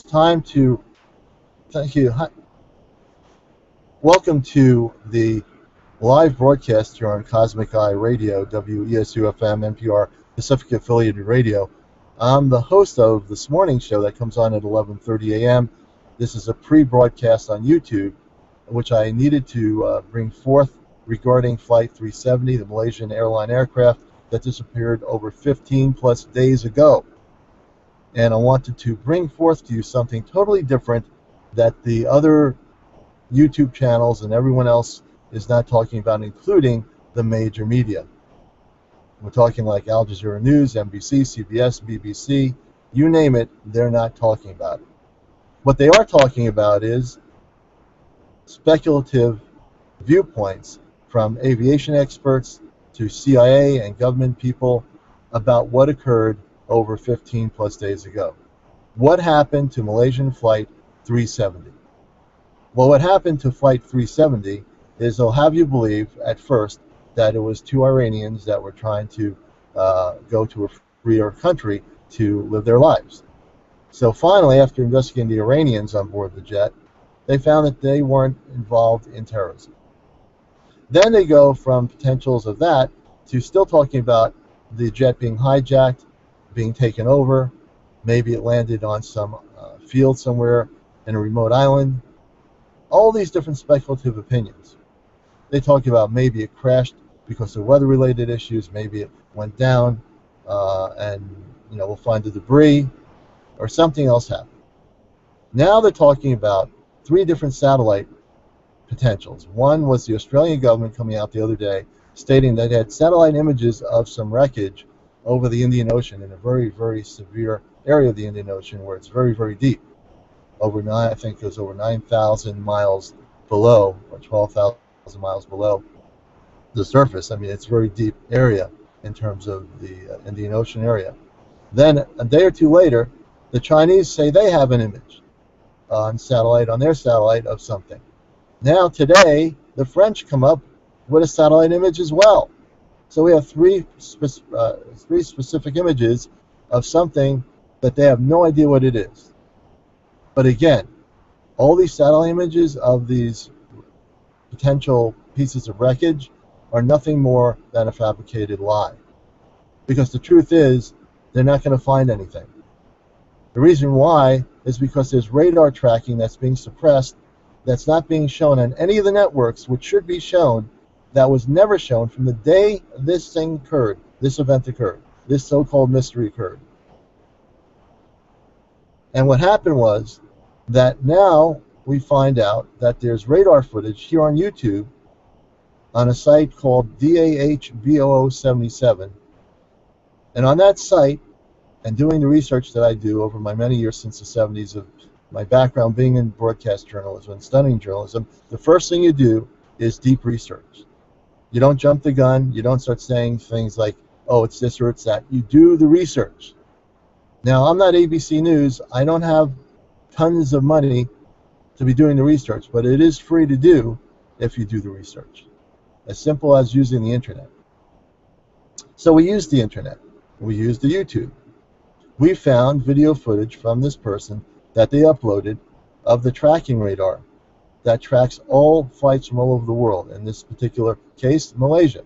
time to thank you. Welcome to the live broadcast here on Cosmic Eye Radio, WESU-FM, NPR Pacific Affiliated Radio. I'm the host of this morning show that comes on at 11:30 a.m. This is a pre-broadcast on YouTube, which I needed to bring forth regarding Flight 370, the Malaysian airline aircraft that disappeared over 15 plus days ago. And I wanted to bring forth to you something totally different that the other YouTube channels and everyone else is not talking about, including the major media. We're talking like Al Jazeera News, NBC, CBS, BBC, you name it, they're not talking about it. What they are talking about is speculative viewpoints from aviation experts to CIA and government people about what occurred over 15 plus days ago. What happened to Malaysian Flight 370? Well, what happened to Flight 370 is they'll have you believe at first that it was two Iranians that were trying to go to a freer country to live their lives. So finally, after investigating the Iranians on board the jet, they found that they weren't involved in terrorism. Then they go from potentials of that to still talking about the jet being hijacked, being taken over, maybe it landed on some field somewhere in a remote island. All these different speculative opinions. They talk about maybe it crashed because of weather-related issues, maybe it went down and we'll find the debris, or something else happened. Now they're talking about three different satellite potentials. One was the Australian government coming out the other day stating that it had satellite images of some wreckage over the Indian Ocean in a very, very severe area of the Indian Ocean where it's very, very deep. I think it was over 9,000 miles below, or 12,000 miles below the surface. I mean, it's a very deep area in terms of the Indian Ocean area. Then a day or two later, the Chinese say they have an image on their satellite of something. Now today, the French come up with a satellite image as well. So we have three specific images of something that they have no idea what it is. But again, all these satellite images of these potential pieces of wreckage are nothing more than a fabricated lie. Because the truth is, they're not going to find anything. The reason why is because there's radar tracking that's being suppressed, that's not being shown on any of the networks, which should be shown, that was never shown from the day this thing occurred, this event occurred, this so-called mystery occurred. And what happened was that now we find out that there's radar footage here on YouTube on a site called DAH-BOO77. And on that site, and doing the research that I do over my many years since the 70s of my background being in broadcast journalism and studying journalism, the first thing you do is deep research. You don't jump the gun. You don't start saying things like, oh, it's this or it's that. You do the research. Now, I'm not ABC News. I don't have tons of money to be doing the research, but it is free to do if you do the research. As simple as using the internet. So we used the internet. We used the YouTube. We found video footage from this person that they uploaded of the tracking radar that tracks all flights from all over the world, in this particular case, Malaysia.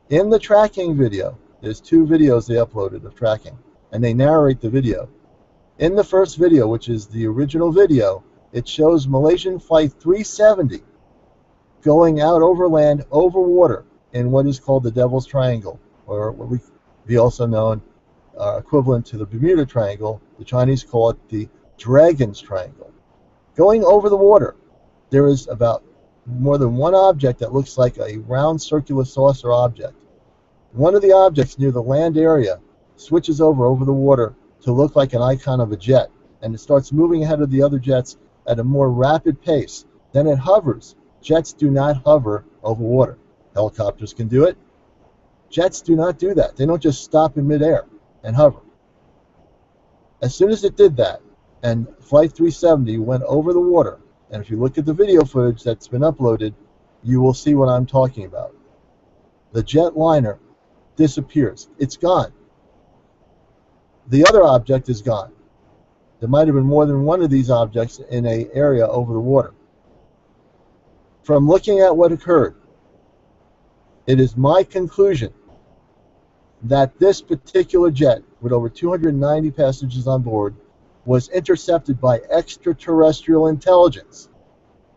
In the tracking video, there's two videos they uploaded of tracking, and they narrate the video. In the first video, which is the original video, it shows Malaysian Flight 370 going out over land, over water, in what is called the Devil's Triangle, or what we be also known equivalent to the Bermuda Triangle. The Chinese call it the Dragon's Triangle. Going over the water, there is about more than one object that looks like a round circular saucer object. One of the objects near the land area switches over the water to look like an icon of a jet, and it starts moving ahead of the other jets at a more rapid pace. Then it hovers. Jets do not hover over water. Helicopters can do it. Jets do not do that. They don't just stop in midair and hover. As soon as it did that, and Flight 370 went over the water, and if you look at the video footage that's been uploaded, you will see what I'm talking about. The jetliner disappears. It's gone. The other object is gone. There might have been more than one of these objects in an area over the water. From looking at what occurred, it is my conclusion that this particular jet, with over 290 passengers on board, was intercepted by extraterrestrial intelligence.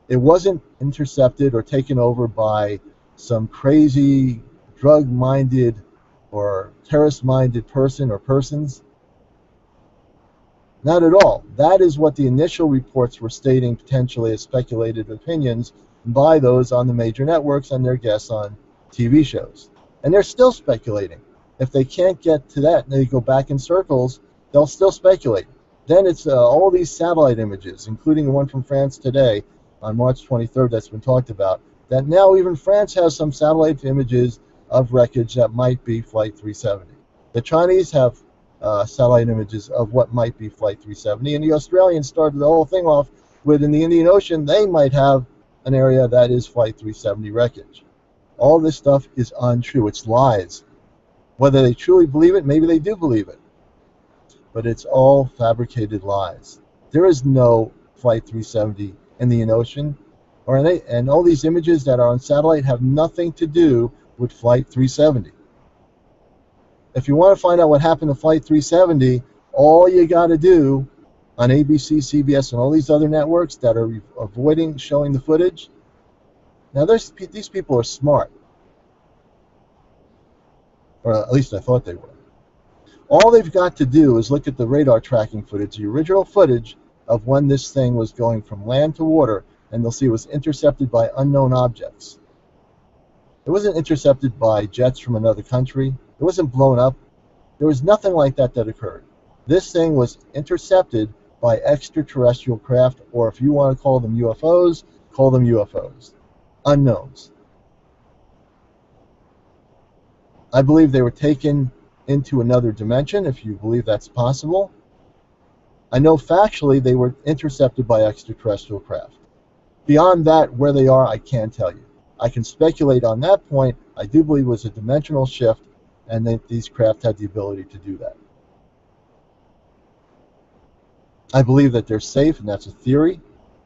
It wasn't intercepted or taken over by some crazy drug-minded or terrorist-minded person or persons. Not at all. That is what the initial reports were stating, potentially as speculated opinions by those on the major networks and their guests on TV shows. And they're still speculating. If they can't get to that and they go back in circles, they'll still speculate. Then it's all these satellite images, including the one from France today on March 23rd that's been talked about, that now even France has some satellite images of wreckage that might be Flight 370. The Chinese have satellite images of what might be Flight 370, and the Australians started the whole thing off with, in the Indian Ocean, they might have an area that is Flight 370 wreckage. All this stuff is untrue. It's lies. Whether they truly believe it, maybe they do believe it. But it's all fabricated lies. There is no Flight 370 in the Indian Ocean, and all these images that are on satellite have nothing to do with Flight 370. If you want to find out what happened to Flight 370, all you got to do on ABC, CBS, and all these other networks that are avoiding showing the footage, now these people are smart. Or at least I thought they were. All they've got to do is look at the radar tracking footage, the original footage of when this thing was going from land to water, and they'll see it was intercepted by unknown objects. It wasn't intercepted by jets from another country. It wasn't blown up. There was nothing like that occurred. This thing was intercepted by extraterrestrial craft, or if you want to call them UFOs, call them UFOs. Unknowns. I believe they were taken into another dimension, if you believe that's possible. I know factually they were intercepted by extraterrestrial craft. Beyond that, where they are, I can't tell you. I can speculate on that point. I do believe it was a dimensional shift, and that these craft had the ability to do that. I believe that they're safe, and that's a theory,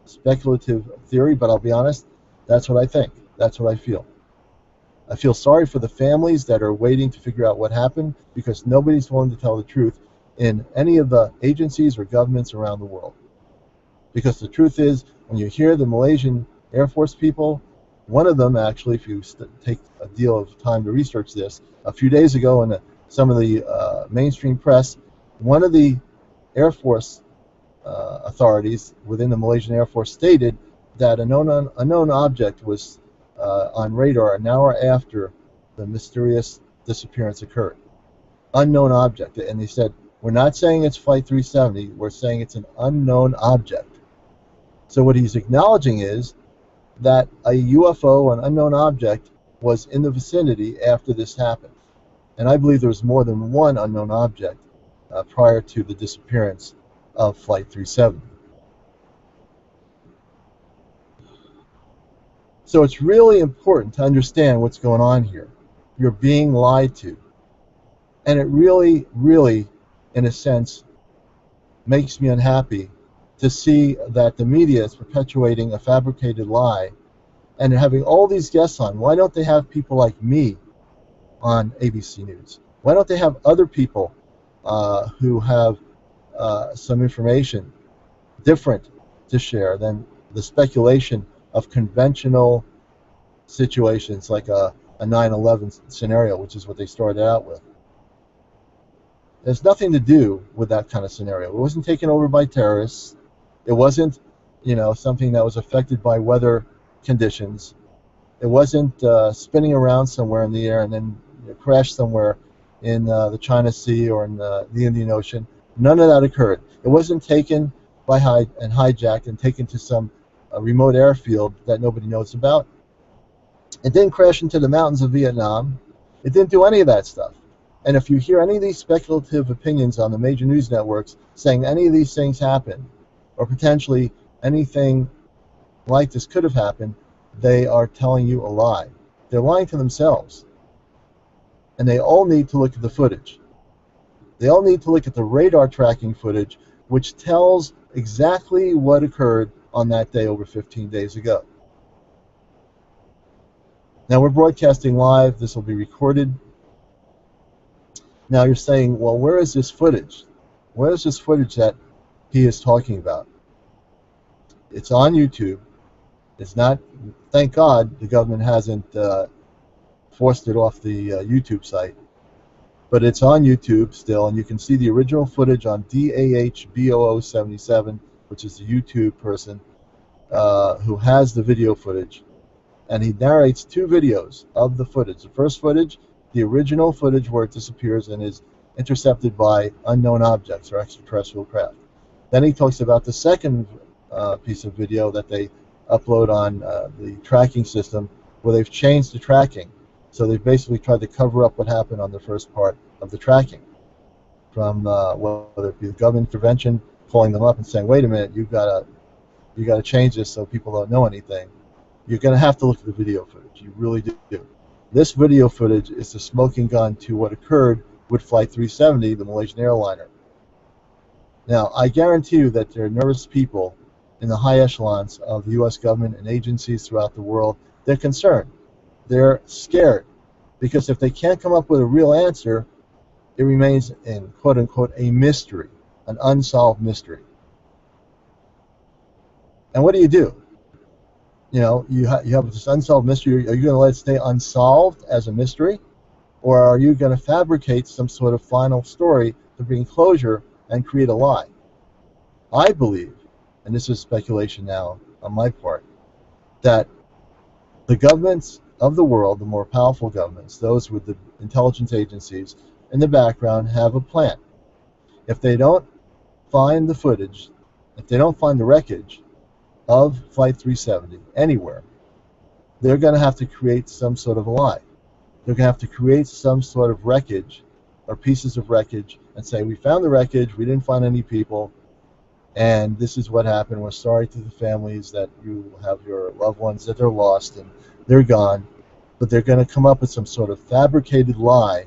speculative theory, but I'll be honest, that's what I think. That's what I feel. I feel sorry for the families that are waiting to figure out what happened, because nobody's willing to tell the truth in any of the agencies or governments around the world. Because the truth is, when you hear the Malaysian Air Force people, one of them actually, if you take a deal of time to research this, a few days ago in some of the mainstream press, one of the Air Force authorities within the Malaysian Air Force stated that a known object was on radar an hour after the mysterious disappearance occurred. Unknown object. And they said, we're not saying it's Flight 370, we're saying it's an unknown object. So what he's acknowledging is that a UFO, an unknown object, was in the vicinity after this happened. And I believe there was more than one unknown object prior to the disappearance of Flight 370. So it's really important to understand what's going on here. You're being lied to. And it really, really, in a sense, makes me unhappy to see that the media is perpetuating a fabricated lie and having all these guests on. Why don't they have people like me on ABC News? Why don't they have other people who have some information different to share than the speculation of conventional situations like a 9/11 scenario, which is what they started out with? There's nothing to do with that kind of scenario. It wasn't taken over by terrorists. It wasn't, something that was affected by weather conditions. It wasn't spinning around somewhere in the air and then crashed somewhere in the China Sea or in the Indian Ocean. None of that occurred. It wasn't taken by hijacked and taken to some remote airfield that nobody knows about. It didn't crash into the mountains of Vietnam. It didn't do any of that stuff. And if you hear any of these speculative opinions on the major news networks saying any of these things happened, or potentially anything like this could have happened, they are telling you a lie. They're lying to themselves. And they all need to look at the footage. They all need to look at the radar tracking footage which tells exactly what occurred on that day over 15 days ago. Now we're broadcasting live. This will be recorded. Now you're saying, well, where is this footage? Where is this footage that he is talking about? It's on YouTube. It's not, thank God the government hasn't forced it off the YouTube site. But it's on YouTube still, and you can see the original footage on DAHBOO77, which is the YouTube person who has the video footage. And he narrates two videos of the footage. The first footage, the original footage where it disappears and is intercepted by unknown objects or extraterrestrial craft. Then he talks about the second piece of video that they upload on the tracking system, where they've changed the tracking. So they've basically tried to cover up what happened on the first part of the tracking, from whether it be the government intervention, calling them up and saying, wait a minute, you gotta change this so people don't know anything. You're going to have to look at the video footage. You really do. This video footage is the smoking gun to what occurred with Flight 370, the Malaysian airliner. Now, I guarantee you that there are nervous people in the high echelons of the U.S. government and agencies throughout the world. They're concerned. They're scared. Because if they can't come up with a real answer, it remains in, quote-unquote, a mystery, an unsolved mystery. And what do? You know, you have this unsolved mystery. Are you going to let it stay unsolved as a mystery? Or are you going to fabricate some sort of final story to bring closure and create a lie? I believe, and this is speculation now on my part, that the governments of the world, the more powerful governments, those with the intelligence agencies in the background, have a plan. If they don't find the footage, if they don't find the wreckage of Flight 370 anywhere, they're going to have to create some sort of a lie. They're going to have to create some sort of wreckage or pieces of wreckage and say, we found the wreckage, we didn't find any people, and this is what happened. We're sorry to the families that you have your loved ones that are lost and they're gone. But they're going to come up with some sort of fabricated lie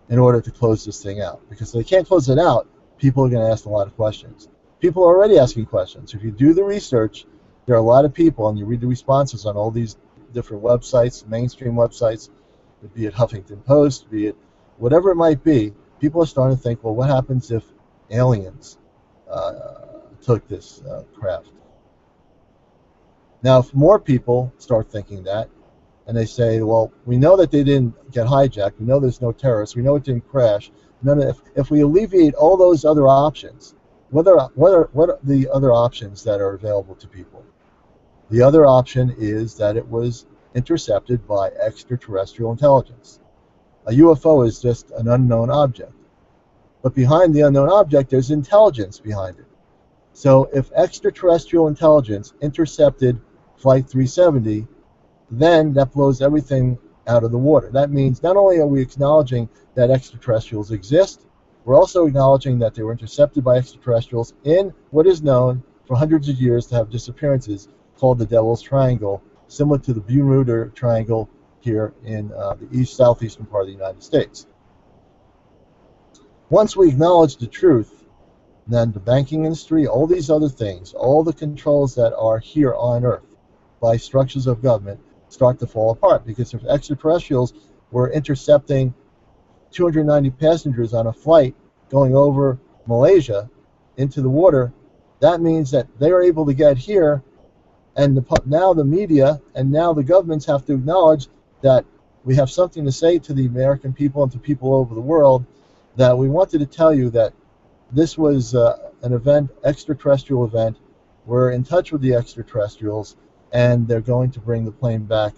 in order to close this thing out. Because if they can't close it out, people are going to ask a lot of questions. People are already asking questions. If you do the research, there are a lot of people, and you read the responses on all these different websites, mainstream websites, be it Huffington Post, be it whatever it might be, people are starting to think, well, what happens if aliens took this craft? Now, if more people start thinking that, and they say, well, we know that they didn't get hijacked, we know there's no terrorists, we know it didn't crash, if we alleviate all those other options, what are the other options that are available to people? The other option is that it was intercepted by extraterrestrial intelligence. A UFO is just an unknown object. But behind the unknown object, there's intelligence behind it. So if extraterrestrial intelligence intercepted Flight 370, then that blows everything out of the water. That means not only are we acknowledging that extraterrestrials exist, we're also acknowledging that they were intercepted by extraterrestrials in what is known for hundreds of years to have disappearances called the Devil's Triangle, similar to the Bermuda Triangle here in the southeastern part of the United States. Once we acknowledge the truth, then the banking industry, all these other things, all the controls that are here on Earth by structures of government start to fall apart. Because if extraterrestrials were intercepting 290 passengers on a flight going over Malaysia into the water, that means that they are able to get here, and now the media and now the governments have to acknowledge that we have something to say to the American people and to people over the world, that we wanted to tell you that this was an event, extraterrestrial event. We're in touch with the extraterrestrials, and they're going to bring the plane back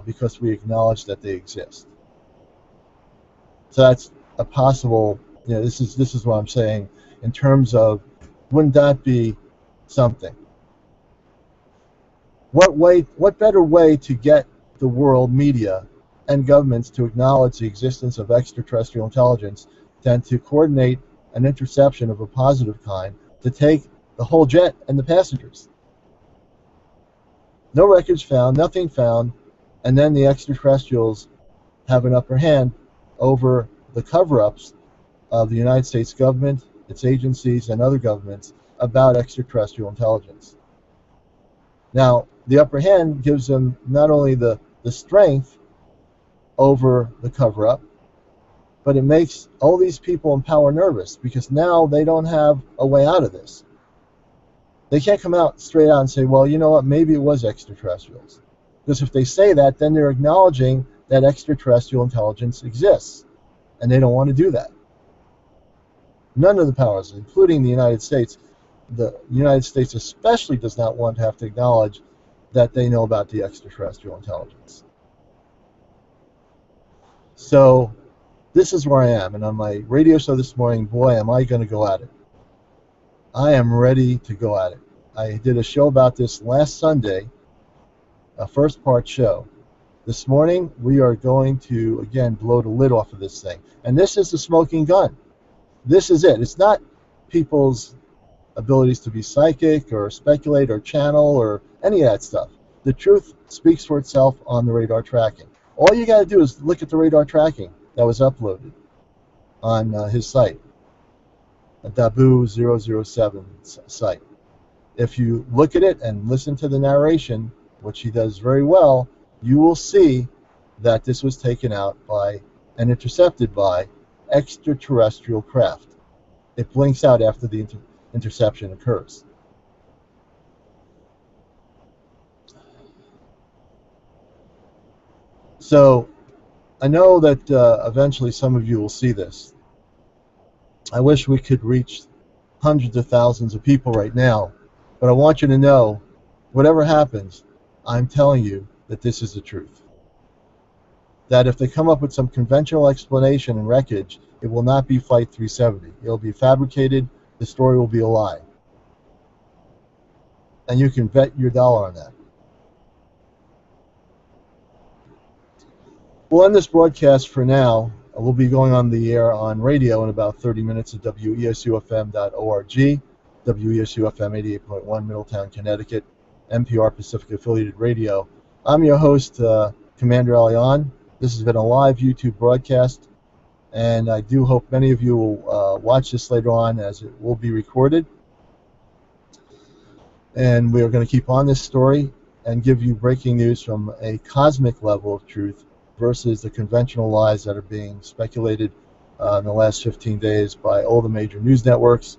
because we acknowledge that they exist. So that's a possible, this is what I'm saying in terms of, wouldn't that be something? What better way to get the world media and governments to acknowledge the existence of extraterrestrial intelligence than to coordinate an interception of a positive kind to take the whole jet and the passengers? No wreckage found, nothing found, and then the extraterrestrials have an upper hand over the cover-ups of the United States government its agencies, and other governments about extraterrestrial intelligence. Now, the upper hand gives them not only the strength over the cover-up, but it makes all these people in power nervous, because now they don't have a way out of this. They can't come out straight out and say, well, you know what, maybe it was extraterrestrials. Because if they say that, then they're acknowledging that extraterrestrial intelligence exists, and they don't want to do that. None of the powers, including the United States especially does not want to have to acknowledge that they know about the extraterrestrial intelligence. So this is where I am, and on my radio show this morning, boy, am I going to go at it. I am ready to go at it. I did a show about this last Sunday, a first-part show. This morning, we are going to, again, blow the lid off of this thing. And this is the smoking gun. This is it. It's not people's abilities to be psychic or speculate or channel or any of that stuff. The truth speaks for itself on the radar tracking. All you got to do is look at the radar tracking that was uploaded on his site, a Dabu 007 site. If you look at it and listen to the narration, which he does very well, you will see that this was taken out by and intercepted by extraterrestrial craft. It blinks out after the interception occurs. So I know that eventually some of you will see this. I wish we could reach hundreds of thousands of people right now, but I want you to know, whatever happens, I'm telling you that this is the truth. That if they come up with some conventional explanation and wreckage, it will not be Flight 370. It will be fabricated. The story will be a lie. And you can bet your dollar on that. We'll end this broadcast for now. We'll be going on the air on radio in about 30 minutes at WESUFM.org, WESUFM 88.1, Middletown, Connecticut, NPR Pacific Affiliated Radio. I'm your host, Commander Alion. This has been a live YouTube broadcast, and I do hope many of you will watch this later on, as it will be recorded. And we are going to keep on this story and give you breaking news from a cosmic level of truth versus the conventional lies that are being speculated in the last 15 days by all the major news networks.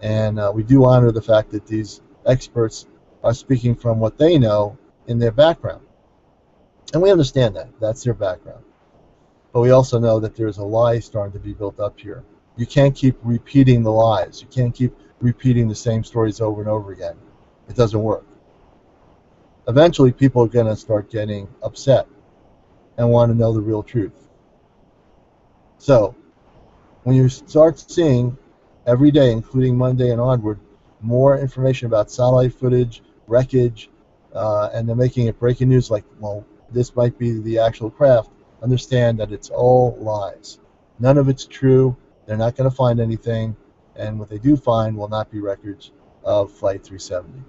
And we do honor the fact that these experts are speaking from what they know in their background. And we understand that. That's their background. But we also know that there's a lie starting to be built up here. You can't keep repeating the lies. You can't keep repeating the same stories over and over again. It doesn't work. Eventually, people are going to start getting upset and want to know the real truth. So, when you start seeing every day, including Monday and onward, more information about satellite footage, wreckage, and they're making it breaking news like, well, this might be the actual craft, understand that it's all lies. None of it's true. They're not going to find anything, and what they do find will not be records of Flight 370.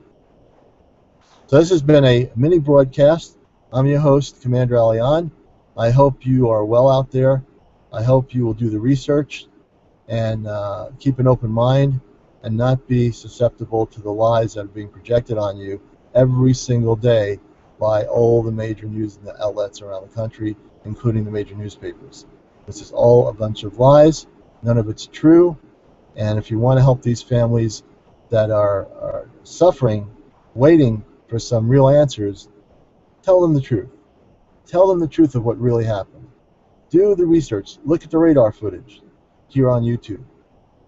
So this has been a mini broadcast. I'm your host, Commander Alion. I hope you are well out there. I hope you will do the research and keep an open mind and not be susceptible to the lies that are being projected on you every single day by all the major news outlets around the country, including the major newspapers. This is all a bunch of lies. None of it's true. And if you want to help these families that are suffering, waiting for some real answers, tell them the truth. Tell them the truth of what really happened. Do the research. Look at the radar footage here on YouTube.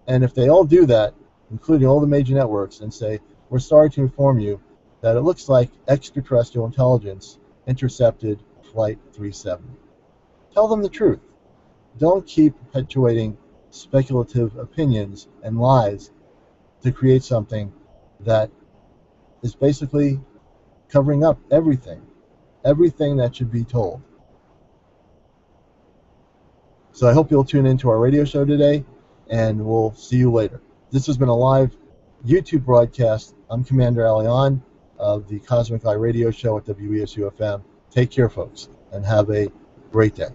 And if they all do that, including all the major networks, and say, we're sorry to inform you that it looks like extraterrestrial intelligence intercepted Flight 370. Tell them the truth. Don't keep perpetuating speculative opinions and lies to create something that is basically covering up everything that should be told. So I hope you'll tune into our radio show today, and we'll see you later. This has been a live YouTube broadcast. I'm Commander Alion of the Cosmic Eye Radio Show at WESU-FM. Take care, folks, and have a great day.